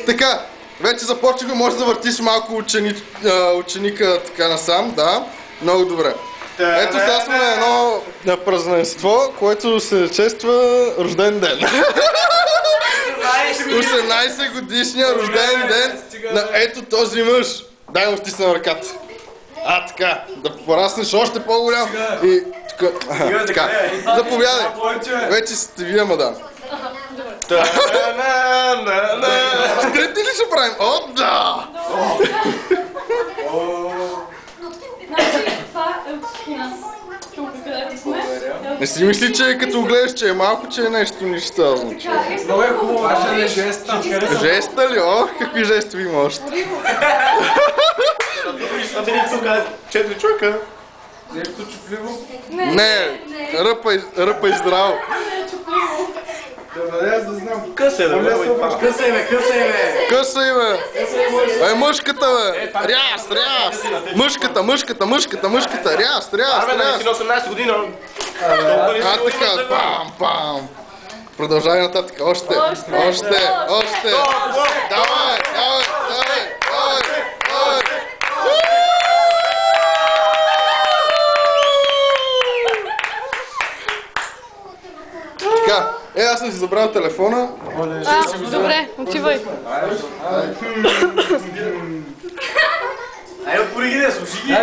Така, вече започнахме, може да въртиш малко ученика така насам, да. Много добре. Ето сега сме на едно празненство, което се чества рожден ден. 18 годишния рожден ден на ето този мъж. Дай му стисна ръката. Така, да пораснеш още по-голям и така. Заповядай. Вече сте вие, мадам. Скрипти ли ще правим? О, да! Не си мисли, че като гледаш, че е малко, че е нещо нищастно. Много е хубаво, важен е жеста. Жеста ли? Ох, какви жести има още? тук 4 човека. Нещо чупливо? Не, ръпай здраво. Добре, аз да знам. Късай, да бъде това. Късай, бе. Късай, бе. Мъжката, бе. Ряс. Мъжката. Ряс. Армен, да си на 18 година. Така, пам. Продължавай нататък. Още. Давай. Така, аз съм си забрал телефона. Добре, отивай. Айде, отвори ги, слушай ги.